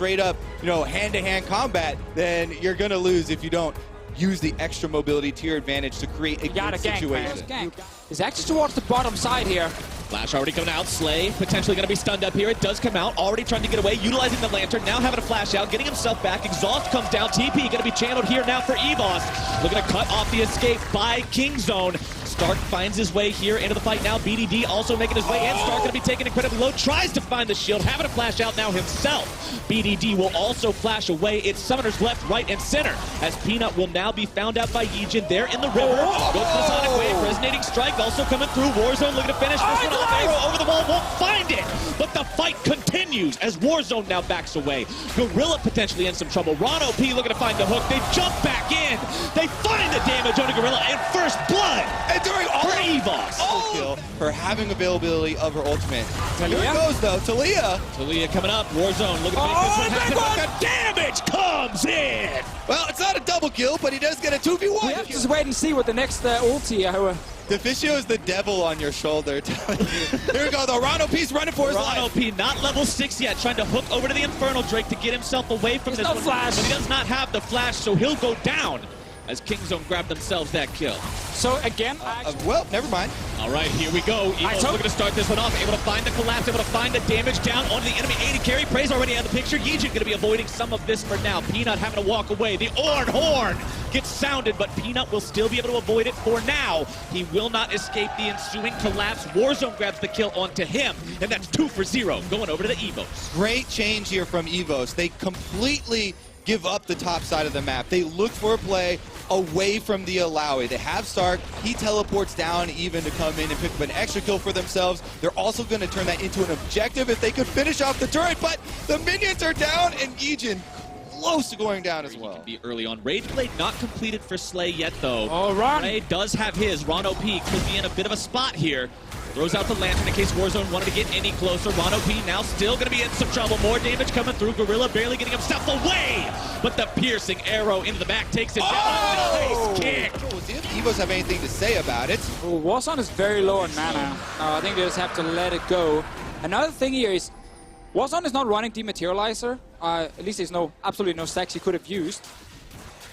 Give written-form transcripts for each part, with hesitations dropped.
straight up, hand-to-hand combat, then you're gonna lose if you don't use the extra mobility to your advantage to create a good situation. He's actually towards the bottom side here. Flash already coming out. Slay potentially going to be stunned up here. It does come out. Already trying to get away. Utilizing the lantern. Now having a flash out. Getting himself back. Exhaust comes down. TP going to be channeled here now for Evos. Looking to cut off the escape by Kingzone. Stark finds his way here into the fight now. BDD also making his way in. Stark going to be taken incredibly low. Tries to find the shield. Having a flash out now himself. BDD will also flash away. It's summoners left, right, and center. As Peanut will now be found out by Yijin. There in the river. Goes to the Sonic Wave. Resonating Strike also coming through. Warzone looking to finish. This one off. Arrow over the wall. Won't find it. But the fight continues as Warzone now backs away. Gorilla potentially in some trouble. Ron OP looking to find the hook. They jump back in. They find the damage on Gorilla and first blood. And during all for Evos. Kill for having availability of her ultimate. Talia? Here it goes though. Talia coming up. Warzone looking to make this one happen. But the damage comes in. Well, it's not a double kill, but he does get a 2v1. We have to just wait and see what the next ulti. Deficio is the devil on your shoulder. Telling you. Here we go though. Ron OP's running for his life. Ron OP not level 6 yet, trying to hook over to the Infernal Drake to get himself away from this one. Flash. But he does not have the flash, so he'll go down as Kingzone grab themselves that kill. So again, well, never mind. All right, here we go. Evos looking to start this one off. Able to find the collapse, able to find the damage down onto the enemy. 80 carry. Prey's already out of the picture. Yijin going to be avoiding some of this for now. Peanut having to walk away. The horn gets sounded, but Peanut will still be able to avoid it for now. He will not escape the ensuing collapse. Warzone grabs the kill onto him, and that's 2 for 0 going over to the Evos. Great change here from Evos. They completely give up the top side of the map. They look for a play away from the Alawi. They have Stark. He teleports down even to come in and pick up an extra kill for themselves. They're also going to turn that into an objective if they could finish off the turret, but the minions are down and Yijin close to going down as well. Be early on. Rage Blade not completed for Slay yet though. Oh, Ron. Ray does have his. Ron OP could be in a bit of a spot here. Throws out the lantern in case Warzone wanted to get any closer. Ron OP now still going to be in some trouble. More damage coming through. Gorilla barely getting himself away. But the piercing arrow into the back takes it down. Nice kick. We'll see if Evos have anything to say about it. Warzone is very low on mana. I think they just have to let it go. Another thing here is Warzone is not running Dematerializer. At least there's absolutely no stacks he could have used.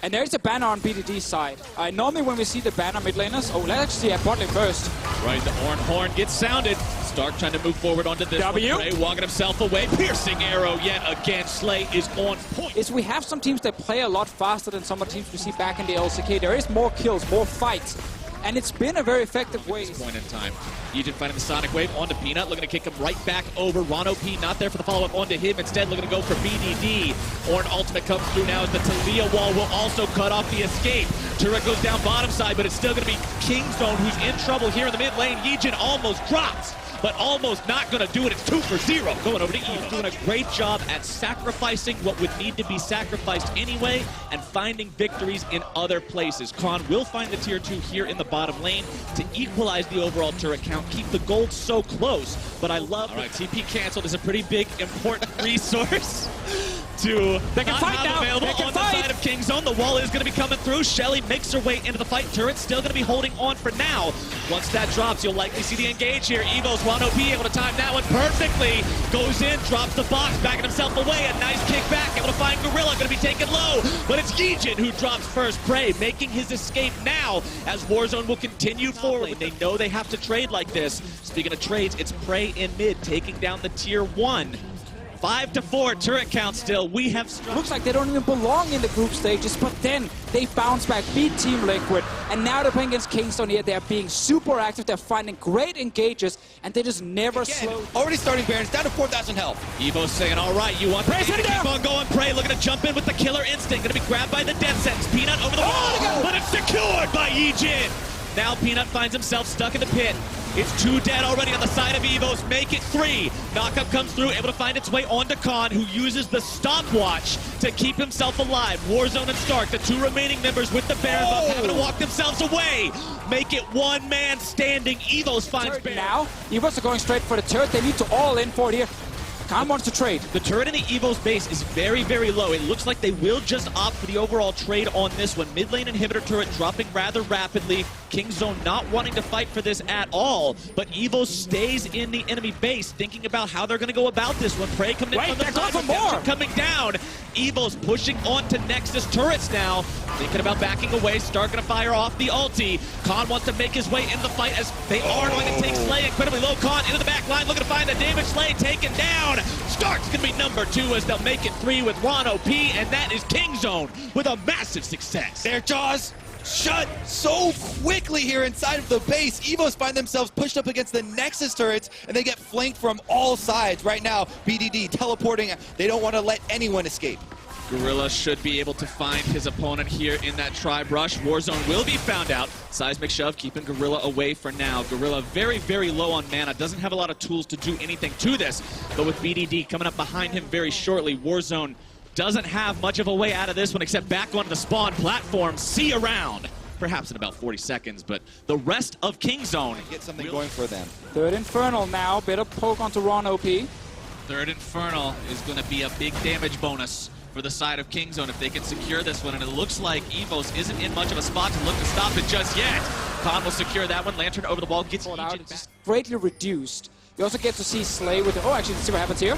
And there is a banner on BDD's side. Normally when we see the banner mid laners, let's actually see a bot lane first. Right, the horn gets sounded. Stark trying to move forward onto this W. one. Ray walking himself away. Piercing arrow yet again. Slay is on point. We have some teams that play a lot faster than some of the teams we see back in the LCK. There is more kills, more fights. And it's been a very effective way. At this point in time, Yijin finding the Sonic Wave onto Peanut, looking to kick him right back over. Ron OP not there for the follow-up onto him. Instead, looking to go for BDD. Horn ultimate comes through now as the Talia wall will also cut off the escape. Turret goes down bottom side, but it's still going to be Kingzone who's in trouble here in the mid lane. Yijin almost drops, but almost not going to do it. It's 2 for 0 going over to Evos. Doing a great job at sacrificing what would need to be sacrificed anyway and finding victories in other places. Khan will find the tier 2 here in the bottom lane to equalize the overall turret count, keep the gold so close. But I love... All right, TP canceled is a pretty big, important resource. They can fight now. Available on the side of Kingzone. The wall is going to be coming through. Shelly makes her way into the fight. Turret still going to be holding on for now. Once that drops, you'll likely see the engage here. Evos, Ron OP able to time that one perfectly. Goes in, drops the box, backing himself away. A nice kick back, able to find Gorilla. Going to be taken low, but it's Yijin who drops first. Prey making his escape now as Warzone will continue forward. They know they have to trade like this. Speaking of trades, it's Prey in mid taking down the tier 1. 5 to 4 turret count still. We have looks like they don't even belong in the group stages, but then they bounce back, beat Team Liquid, and now they're playing against Kingzone here. They're being super active, they're finding great engages, and they just never slow. Already starting Barons, down to 4,000 health. Evos saying, all right, you want to keep on going. Prey looking to jump in with the killer instinct. Going to be grabbed by the death sentence. Peanut over the wall, but it's secured by Yijin. Now Peanut finds himself stuck in the pit. It's 2 dead already on the side of Evos. Make it 3. Knockup comes through, able to find its way onto Khan, who uses the stopwatch to keep himself alive. Warzone and Stark, the 2 remaining members with the Baron buff, having to walk themselves away. Make it 1 man standing. Evos finds Baron. Now, Evos are going straight for the turret. They need to all in for it here. Khan wants to trade. The turret in the Evos base is very, very low. It looks like they will just opt for the overall trade on this one. Mid lane inhibitor turret dropping rather rapidly. Kingzone not wanting to fight for this at all, but Evos stays in the enemy base, thinking about how they're going to go about this one. Prey coming in from the side, redemption coming down. Evos pushing onto Nexus turrets now, thinking about backing away. Stark going to fire off the ulti. Khan wants to make his way into the fight as they are going to take Slay incredibly low. Khan into the back line, looking to find the damage. Slay taken down. Stark's going to be number 2 as they'll make it 3 with Ron OP, and that is Kingzone with a massive success. Their jaws shut so quickly here inside of the base. Evos find themselves pushed up against the Nexus turrets, and they get flanked from all sides. Right now, BDD teleporting. They don't want to let anyone escape. Gorilla should be able to find his opponent here in that tribe rush. Warzone will be found out. Seismic shove keeping Gorilla away for now. Gorilla very, very low on mana. Doesn't have a lot of tools to do anything to this. But with BDD coming up behind him very shortly, Warzone doesn't have much of a way out of this one except back onto the spawn platform. See around. Perhaps in about 40 seconds, but the rest of Kingzone get something going for them. Third Infernal now. Bit of poke onto Ron OP. Third Infernal is going to be a big damage bonus for the side of Kingzone if they can secure this one, and it looks like Evos isn't in much of a spot to look to stop it just yet. Khan will secure that one. Lantern over the wall, gets out. Legion It's back. just greatly reduced. You also get to see Slay with the, oh, actually, let's see what happens here.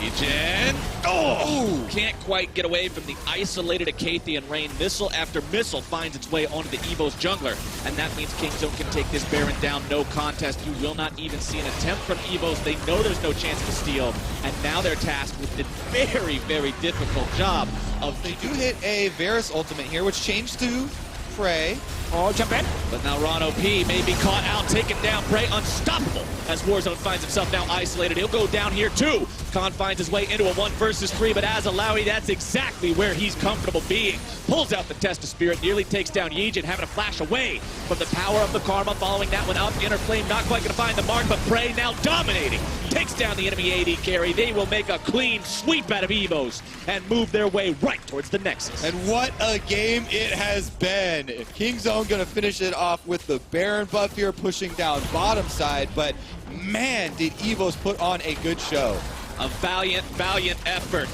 Legion. Oh! Can't quite get away from the isolated Acathian rain. Missile after missile finds its way onto the Evos jungler, and that means Kingzone can take this Baron down, no contest. You will not even see an attempt from Evos. They know there's no chance to steal, and now they're tasked with the very, very difficult job of... They do hit a Varus ultimate here, which changed to Prey. Oh, jump in. But now Ron OP may be caught out, taken down. Prey unstoppable as Warzone finds himself now isolated. He'll go down here too. Khan finds his way into a 1 versus 3, but as Alawi, that's exactly where he's comfortable being. Pulls out the Test of Spirit, nearly takes down Yejin, having to flash away from the power of the Karma, following that one up. Inner Flame not quite going to find the mark, but Prey now dominating. Takes down the enemy AD carry. They will make a clean sweep out of Evos and move their way right towards the Nexus. And what a game it has been. Kingzone going to finish it off with the Baron buff here, pushing down bottom side, but man, did Evos put on a good show. A valiant, valiant effort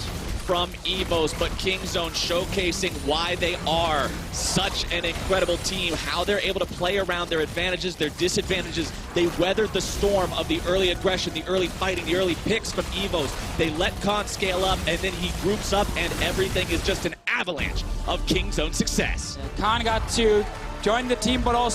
from Evos, but Kingzone showcasing why they are such an incredible team, how they're able to play around their advantages, their disadvantages. They weathered the storm of the early aggression, the early fighting, the early picks from Evos. They let Khan scale up, and then he groups up, and everything is just an avalanche of Kingzone success. Khan got to join the team, but also